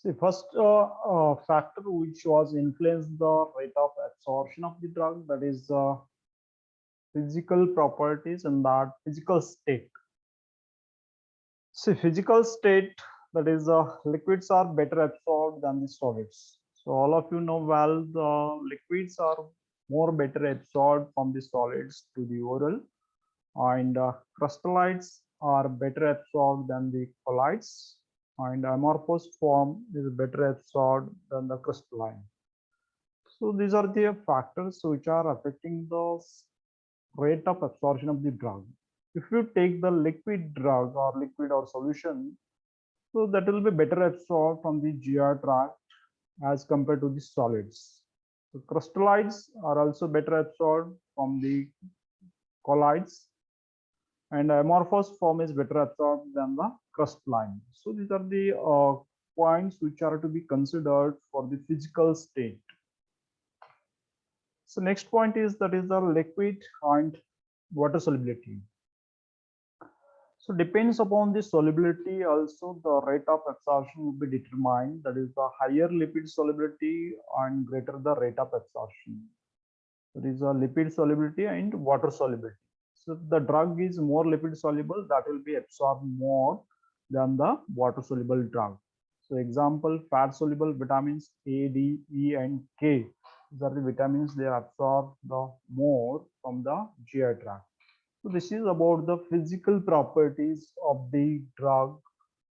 See, first factor which was influenced the rate of absorption of the drug, that is physical properties and that physical state. See, physical state, that is liquids are better absorbed than the solids. So all of you know well the liquids are more better absorbed from the solids to the oral, and crystallites are better absorbed than the colloids, and amorphous form is better absorbed than the crystalline. So these are the factors which are affecting the rate of absorption of the drug. If you take the liquid drug or liquid or solution, so that will be better absorbed from the GI tract as compared to the solids. So crystallides are also better absorbed from the colloids, and amorphous form is better absorbed than the crystalline. So these are the points which are to be considered for the physical state. So next point is that is the liquid and water solubility. So depends upon the solubility also the rate of absorption will be determined. That is the higher lipid solubility and greater the rate of absorption. There is a lipid solubility and water solubility. So the drug is more lipid soluble, that will be absorbed more than the water soluble drug. So example, fat soluble vitamins A, D, E and K. These are the vitamins they absorb the more from the GI tract. So this is about the physical properties of the drug,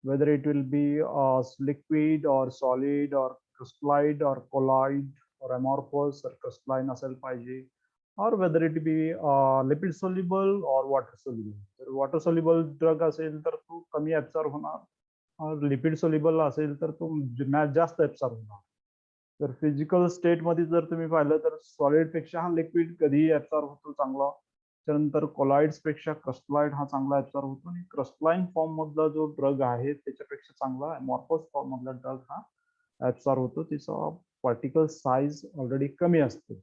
whether it will be liquid or solid or crystalline or colloid or amorphous or crystalline असेल पाहिजे, or whether it be lipid soluble or water soluble. जर water soluble drug असेल तर तो कमी absorb होणार, और lipid soluble असेल तर तो जास्त absorb होणार. तर फिजिकल स्टेट मध्ये जर तुम्ही पाहिलं तर सॉलिड पेक्षा हा लिक्विड कधीही ऍब्सॉर्ब होतो चांगला. त्यानंतर कोलॉइड्स पेक्षा क्रस्टलाइड हा चांगला ऍब्सॉर्ब होतो, आणि क्रस्टलाइन फॉर्म मधला जो ड्रग आहे त्याच्यापेक्षा चांगला मॉर्फोस फॉर्म मधला ड्रग हा ऍब्सॉर्ब होतो. तिचा पार्टिकल साईज ऑलरेडी कमी असते.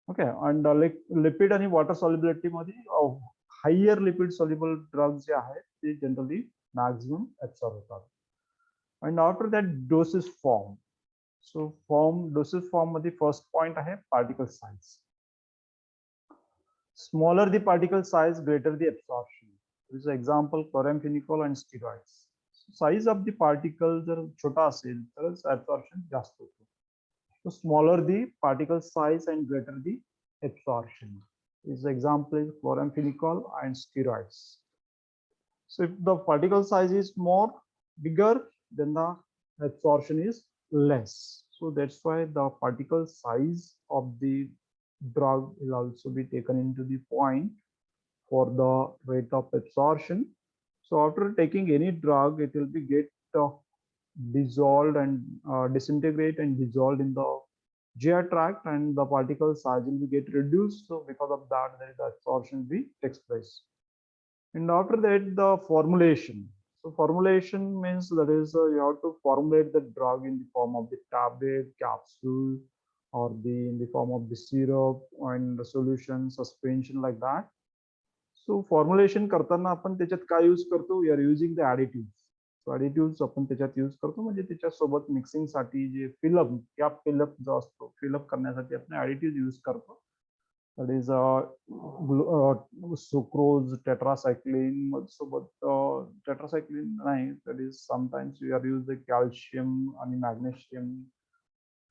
ओके, अँड लिपिड आणि वॉटर सॉल्युबिलिटी मध्ये हायर लिपिड सॉल्युबल ड्रग जे आहेत ते जनरली मॅक्झिमम ऍब्सॉर्ब होतात. And after that doses form. So dosage form मध्ये first point आहे particle size. Smaller the particle size, greater the absorption. For example, chloramphenicol and steroids. Size of the particle जर छोटा असेल तरच absorption जास्त होतो. So smaller the particle size and greater the absorption. This example is chloramphenicol and steroids. So if the particle size is more bigger, then the absorption is less. So that's why the particle size of the drug will also be taken into the point for the rate of absorption. So after taking any drug, it will be get dissolved and disintegrate and dissolved in the GI tract, and the particle size will be get reduced. So because of that, there is absorption be takes place. And after that, the formulation. So formulation means that is you have to formulate the drug in the form of the tablet, capsule, or in the form of the syrup and the solution, suspension, like that. So formulation करताना आपण त्याच्यात काय use करतो? We are using the additives. So additives आपण त्याच्यात use करतो, म्हणजे त्याच्यासोबत मिक्सिंग साठी जे फिलअप, कॅप फिलअप जो असतो, फिलअप करण्यासाठी आपण additives यूज करतो. That is sucrose, tetracycline सोबत tetracycline नाही, that is sometimes we are use the calcium आणि magnesium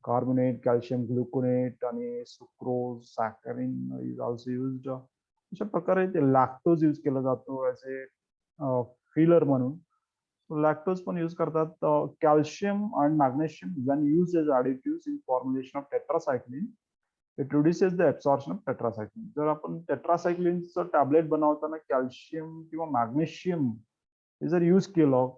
carbonate, calcium gluconate आणि sucrose, saccharin is also used. अशा प्रकारे ते लॅक्टोज यूज केला जातो ऍज ए फिलर म्हणून. लॅक्टोज पण यूज करतात. कॅल्शियम आणि magnesium when used as additives in formulation of tetracycline, it reduces the absorption of tetracycline. जर आपण टेट्रासायक्लिनचं टॅबलेट बनवताना कॅल्शियम किंवा मॅग्नेशियम हे जर यूज केलं,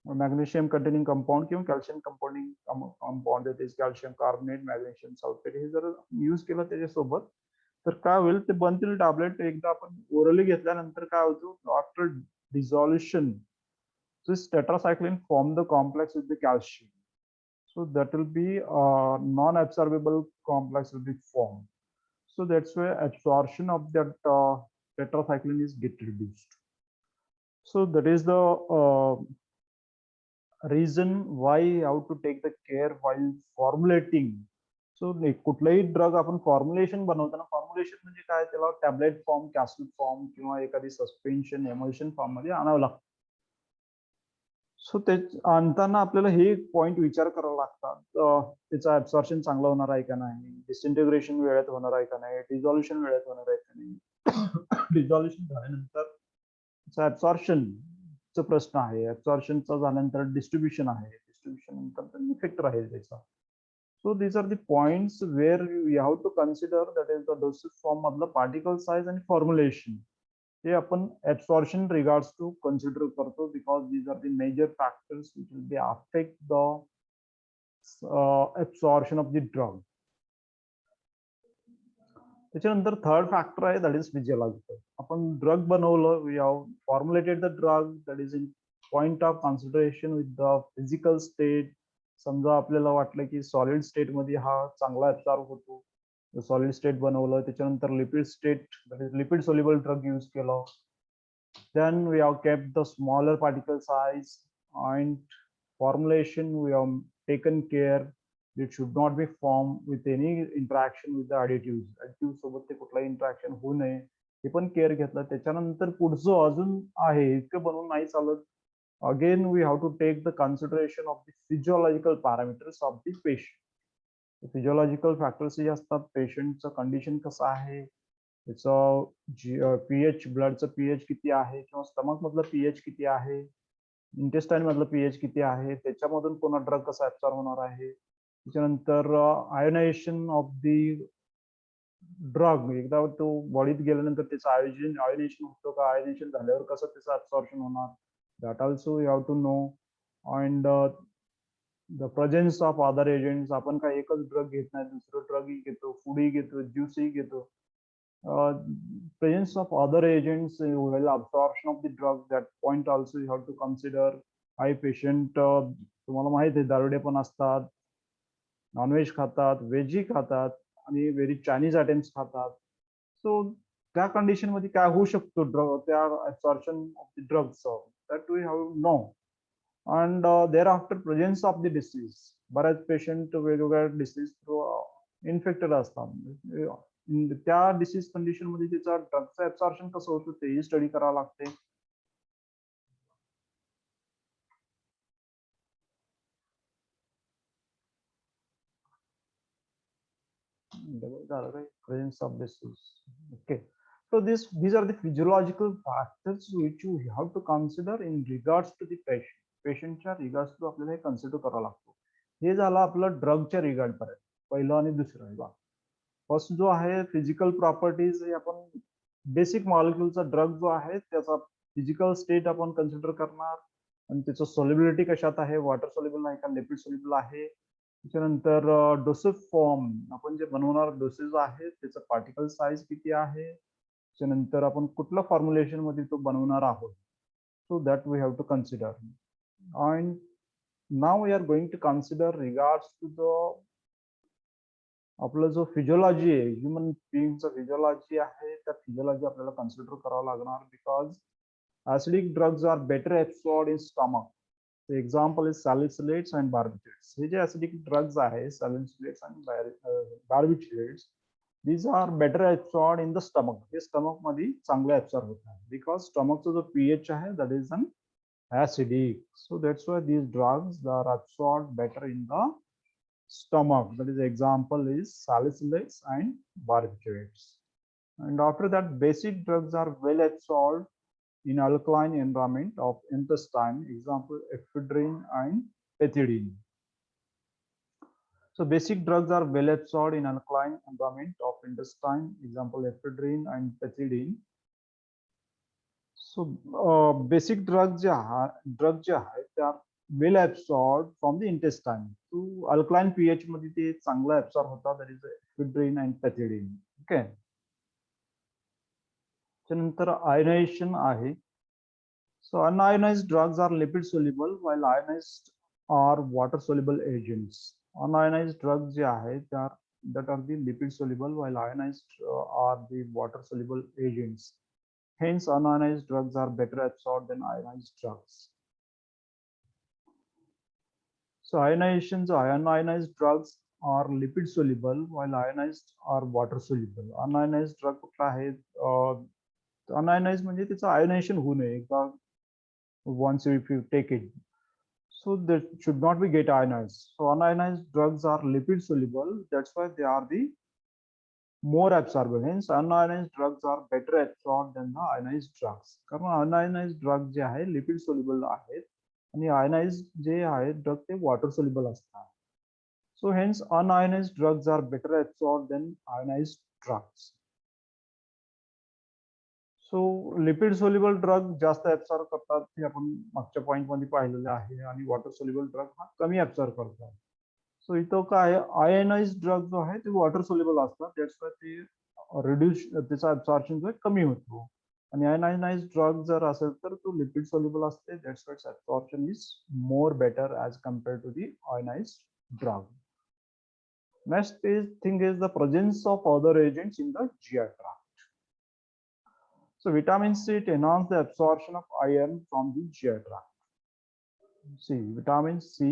मॅग्नेशियम कंटेनिंग कंपाऊंड किंवा calcium compounding compound, that is calcium carbonate, magnesium sulphate, हे जर यूज केलं त्याच्यासोबत, तर काय होईल, ते बनतील टॅबलेट. एकदा आपण ओरली घेतल्यानंतर काय होतं, after डिझॉल्युशन this tetracycline form the complex with the calcium. So that will be non-absorbable complex will be formed. So that's why absorption of that tetracycline is get reduced. So that is the reason why how to take the care while formulating. सो कुठलाही drug आपण formulation बनवताना, formulation म्हणजे काय, त्याला tablet form, capsule form किंवा एखादी suspension emulsion form मध्ये आणावं लागतं. सो ते आणताना आपल्याला हे पॉइंट विचार करावा लागतात, त्याचं ऍब्सॉर्प्शन चांगलं होणार आहे का नाही, डिसइंटिग्रेशन वेळेत होणार आहे का नाही, डिझॉल्युशन वेळेत होणार आहे का नाही. डिझॉल्युशन झाल्यानंतर त्याचं ऍब्सॉर्प्शनचा प्रश्न आहे, ऍब्सॉर्प्शनचा झाल्यानंतर डिस्ट्रीब्युशन आहे, डिस्ट्रीब्युशन नंतर इफेक्ट राहील त्याचा. So these are the points where you have to consider, that is the dosage form मधलं particle size and formulation. हे आपण absorption regards to consider करतो, because these are the major factors which will be affect the absorption of the drug. त्याच्यानंतर third factor आहे, that is physiological. आपण drug बनवलं, we have formulated the drug, that is in point of consideration with the physical state. समजा आपल्याला वाटलं की solid state मध्ये हा चांगला ऍब्सॉर्ब होतो, सॉलिड स्टेट बनवलं, त्याच्यानंतर lipid state, that is lipid soluble drug use केलं. Then we have kept the smaller particle size and formulation, we have taken care it should not be formed with any interaction with the additives. Additives सोबत ते कुठलाही interaction होऊ नये, हे पण care घेतलं. त्याच्यानंतर पुढचं अजून आहे, इतकं बनवून नाही चालत. Again we have to take the consideration of the physiological parameters of the patient. Physiological factors जे असतात, पेशंटचं कंडिशन कसं आहे, त्याचं पीएच, ब्लडचं पीएच किती आहे, किंवा स्टमक मधलं पीएच किती आहे, इंटेस्टाईन मधलं पीएच किती आहे, त्याच्यामधून पुन्हा ड्रग कसा ऍब्सॉर्ब होणार आहे. त्याच्यानंतर आयोनायझेशन ऑफ दी ड्रग, एकदा तो बॉडीत गेल्यानंतर त्याचं आयोनेशन होतं का, आयोनेशन झाल्यावर कसं त्याचं ऍब्सॉर्प्शन होणार, that also you have to know. And the presence of other agents. आपण काय एकच ड्रग घेत नाही, दुसरं ड्रगही घेतो, फूडही घेतो, ज्यूसही घेतो. presence of other agents while absorption of the drug, that point also you have to consider. High patient, तुम्हाला माहित आहे दारुडे पण असतात, नॉनव्हेज खातात, व्हेजी खातात, आणि व्हेरी चायनीज आयटम्स खातात. सो त्या कंडिशन मध्ये काय होऊ शकतो ड्रग, त्या absorption of the drugs, that we have know. And there after presence of the disease, बऱ्याच पेशंट वेगवेगळ्या डिसीज थ्रू इन्फेक्टेड असतात. त्या डिसीज कंडिशन मध्ये त्याचा ड्रगचं ऍब्सॉर्प्शन कसं होतं तेही स्टडी करावं लागते. Presence of disease. Okay, so these are the physiological factors which you have to consider in regards to the patient. पेशंटच्या रिगार्ड्स टू आपल्याला हे कन्सिडर करावं लागतो. हे झालं आपलं ड्रगच्या रिगार्ड पर्यंत, पहिलं आणि दुसरं. फर्स्ट जो आहे फिजिकल प्रॉपर्टीज, हे आपण बेसिक मॉलिक्युलचा ड्रग जो आहे त्याचा फिजिकल स्टेट आपण कन्सिडर करणार, आणि त्याचं सोल्युबिलिटी कशात आहे, वॉटर सोल्युबल आहे का, लिपिड सोल्युबल आहे. त्याच्यानंतर डोसेज फॉर्म, आपण जे बनवणार डोसेज आहे त्याचं पार्टिकल साईज किती आहे, त्याच्यानंतर आपण कुठल्या फॉर्म्युलेशन मध्ये तो बनवणार आहोत. So that we have to consider. And now we are going to consider regards to the आपलं जो फिजिओलॉजी आहे, ह्युमन बिंगचा फिजिओलॉजी आहे, त्या फिजिओलॉजी आपल्याला कन्सिडर करावं लागणार. Because acidic drugs are better absorbed in stomach. The example is salicylates and barbiturates. हे जे acidic drugs आहे, salicylates and barbiturates, these are better absorbed in the stomach. हे स्टमक मध्ये चांगले absorb होतात, because stomachचा जो pH आहे that is an acidic. So that's why these drugs are absorbed better in the stomach. That is example is salicylates and barbiturates. And after that, basic drugs are well absorbed in alkaline environment of intestine, example ephedrine and pethidine. So basic drugs are well absorbed in alkaline environment of intestine, example ephedrine and pethidine. So basic drugs जे आहेत they are well absorbed from the intestine. So alkaline pH मध्ये ते चांगलं absorb होतात, that is ephedrine and pethidine. Okay. त्यानंतर ionization आहे. So unionized drugs are lipid soluble while ionized are water soluble agents. Unionized drugs जे आहेत that are the lipid soluble while ionized are the water soluble agents. Hence unionized drugs are better absorbed than ionized drugs. So ionized drugs are lipid soluble while ionized are water soluble. Unionized drug कुठला आहे? Unionized म्हणजे त्याचं ionization होऊ नये एकदा once if you take it. So that should not be get ionized. So unionized drugs are lipid soluble. That's why they are the more absorbable. Hence, unionized drugs are better absorbed than the ionized drugs. कारण unionized drug जे आहे lipid soluble आहेत आणि ionized जे आहे drug ते water soluble असतात. So hence unionized drugs are better absorbed than ionized drugs. So lipid soluble drug जास्त absorb करतात हे आपण मागच्या पॉइंट मध्ये पाहिलेले आहे आणि वॉटर सोल्युबल ड्रग हा कमी ऍब्सॉर्ब करतात. सो इथं काय आयनाइज ड्रग जो आहे ते वॉटर सोल्युबल असतात दॅट्स वाय ते रिड्यूस त्याचा ऍब्सॉर्प्शन जो आहे कमी होतो आणि आयनाइज ड्रग जर असेल तर तो लिपिड सोल्युबल असते that's why absorption is more better as compare to the ionize drug. Next thing is the presence of other agents in the GI tract. So vitamin C enhances the absorption of iron from the GI tract. See, vitamin C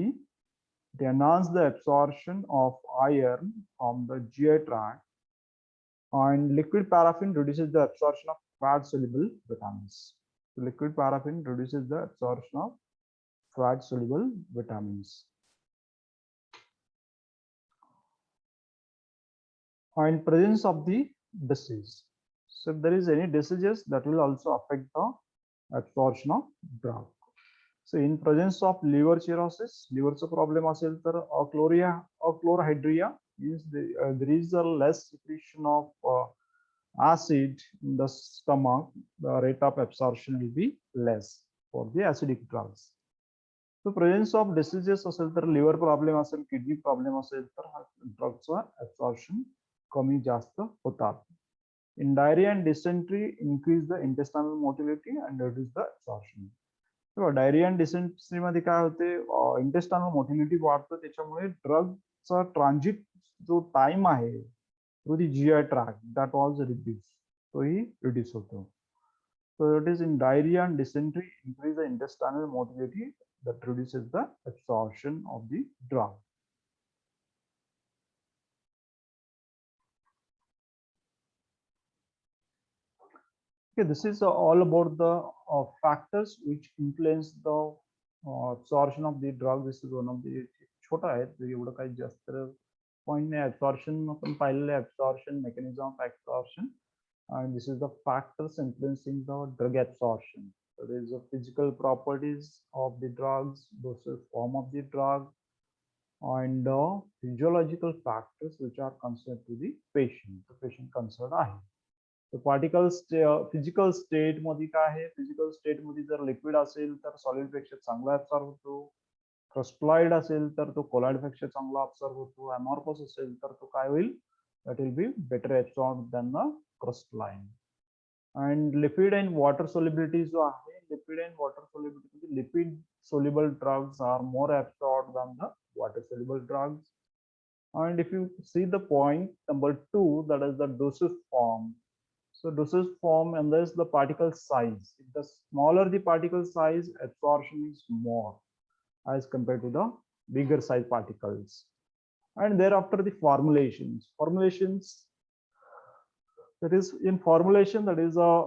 enhances the absorption of iron from the GI tract, and liquid paraffin reduces the absorption of fat-soluble vitamins. So liquid paraffin reduces the absorption of fat-soluble vitamins. And presence of the disease. So if there is any diseases, that will also affect the absorption of drug. So in presence of liver cirrhosis, liver problem असेल तर chlorhydria means there is a less secretion of acid in the stomach. The rate of absorption will be less for the acidic drugs. So presence of diseases असेल तर liver problem असेल, kidney problem असेल तर ड्रगचा absorption कमी जास्त होतात. In diarrhea and dysentery, increase the intestinal motility and reduce the absorption. So diarrhea and dysentery मध्ये काय होते, intestinal motility वाढतं त्याच्यामुळे ड्रगचा ट्रान्झिट जो टाइम आहे through the GI tract that was reduced. तो ही रिड्यूस होतो. So it is in diarrhea and dysentery increase the intestinal motility that reduces the absorption of the drug. Okay, this is all about the factors which influence the absorption of the drug. This is one of the छोटा आहे एवढं काही जास्त point नाही. absorption आपण पाहिलेलं absorption mechanism of absorption and this is the factors influencing the drug absorption. So there is the physical properties of the drugs, dosage form of the drug, and physiological factors which are concerned to the patient. The patient concerned आहे. Particles physical state मध्ये काय आहे, physical state मध्ये जर liquid असेल तर solid पेक्षा चांगला ऍब्सॉर्ब होतो. क्रिस्टलाइड असेल तर तो कोलाइड पेक्षा चांगला ऍब्सॉर्ब होतो. अमॉर्फस असेल तर तो काय होईल, that will be better absorb than the crystalline. And lipid and water solubility जो आहे, lipid and water solubility, lipid soluble drugs are more absorb than the water soluble drugs. And if you see the point number 2, that is the dosage form. So dosage form and there's the particle size. If the smaller the particle size, absorption is more as compared to the bigger size particles. And thereafter the formulations. Formulations, that is in formulation, that is a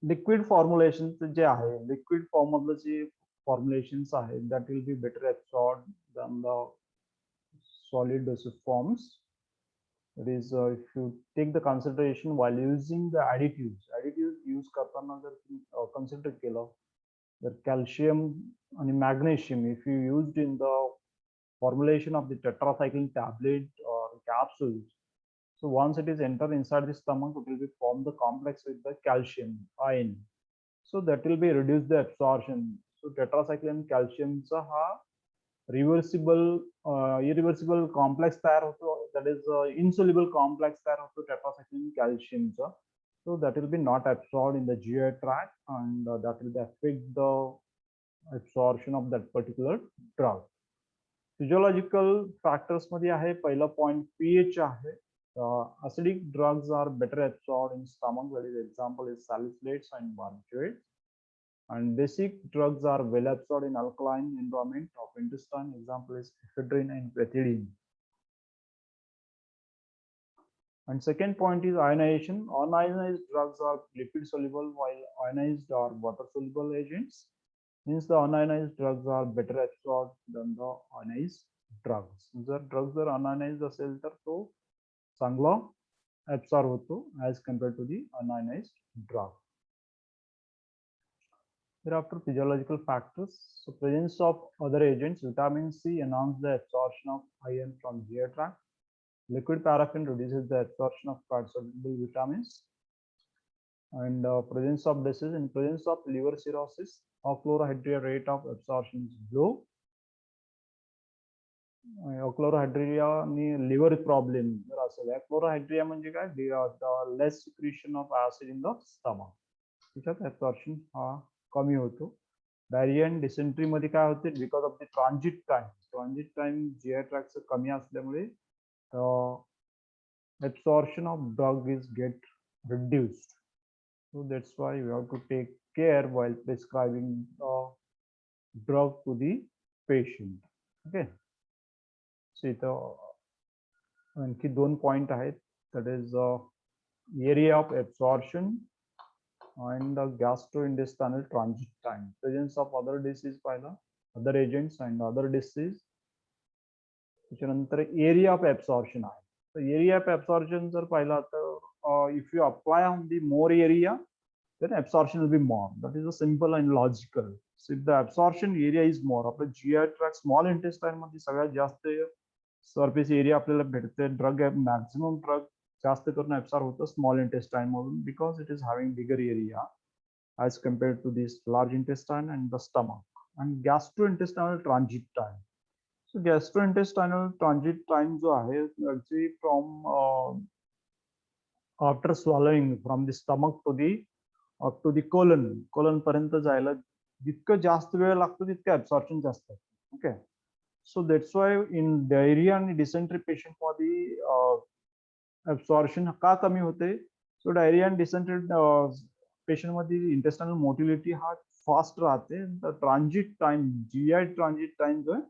liquid formulation जे आहे, liquid form of the formulations आहे, that will be better absorbed than the solid dosage forms. That is, if you take the consideration while using the additives use करताना जर consider केलं तर calcium आणि magnesium if you used in the formulation of the tetracycline tablet or capsules, so once it is entered inside the stomach, it will be form the complex with the calcium ion, so that will be reduce the absorption. So tetracycline calcium चा हा reversible irreversible complex तयार होतो, that is insoluble complex तयार होतो tetracycline कॅल्शियमचा. So that will be not absorbed in the GI tract and that will affect the absorption of that particular drug. Physiological factors मध्ये आहे, पहिला point pH आहे. Acidic drugs are better absorbed in stomach, that is example is salicylates and barbiturates. And basic drugs are well absorbed in alkaline environment of intestine. Example is ephedrine and pethidine. And second point is ionization. Ionized drugs are lipid soluble, while ionized are water soluble agents. Means the unionized drugs are better absorbed than the ionized drugs. जर drugs जर unionized असेल तर तो चांगला absorb होतो as compared to the unionized drug. Thereafter, physiological factors. So presence of other agents, vitamin C enhances the absorption of iron from GI tract. Liquid paraffin reduces the absorption of fat-soluble vitamins. And presence of disease. In presence of liver cirrhosis, ochlorohydria rate of absorption is low. Ochlorohydria ni liver problem जर असेल, ochlorohydria म्हणजे काय, the less secretion of acid in the stomach. त्याच्यात absorption हा कमी होतो. Diarrhoea आणि dysentery मध्ये काय होते, because of the transit time GI tract कमी असल्यामुळे absorption of drug is get reduced. So that's why we have to take care while prescribing the drug to the patient. Okay. So इथं आणखी दोन point आहेत, that is area of absorption and the gastrointestinal transit time. Presence of other disease पाहिला, other agents and other disease. त्याच्यानंतर area of absorption आहे. So area of absorption जर पाहिला तर if you apply on the more area, then absorption will be more. That is a simple and logical. So if the absorption area is more, आपलं GI tract small intestine मध्ये सगळ्यात जास्त surface area आपल्याला भेटते. Drug maximum drug जास्त करून absorb होतं small intestine मधून, because it is having bigger area as compared to this large intestine and the stomach. And gastrointestinal transit time. So gastrointestinal transit time जो आहे, actually from after swallowing from the stomach to the up to the colon पर्यंत जायला जितकं जास्त वेळ लागतो तितकं absorption जास्त. Okay. So that's why in diarrhea and dysentery patient मध्ये absorption का कमी होते. So diarrhea and dysentery patient मध्ये intestinal motility हा फास्ट राहते. The transit time, GI transit time जो आहे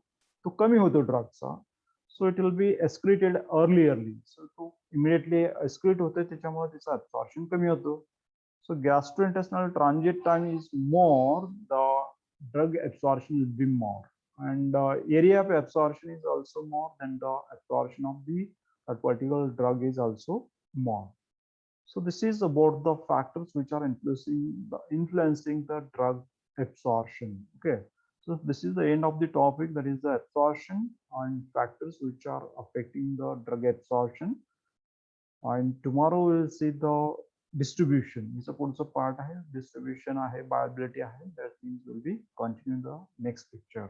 तो कमी होतो ड्रगचा. So it will be excreted early. So तो immediately excrete होते, त्याच्यामुळे त्याचा absorption कमी होतो. So gastrointestinal transit time is more, the drug absorption will be more, and area of absorption is also more than the absorption of that particular drug is also more. So this is about the factors which are influencing the drug absorption. Okay. So this is the end of the topic, that is the absorption and factors which are affecting the drug absorption. And tomorrow we will see the distribution. It's a part आहे, distribution आहे, viability आहे. That means we'll be continuing the next picture.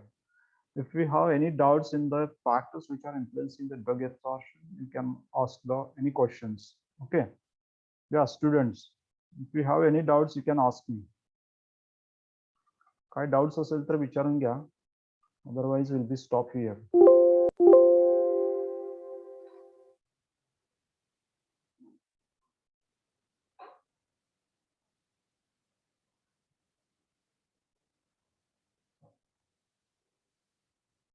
If we have any doubts in the factors which are influencing the drug absorption, you can ask any questions. Okay. Yeah, students, if you have any doubts, you can ask me. काय doubts असेल तर विचारून घ्या. Otherwise, we'll be stop here.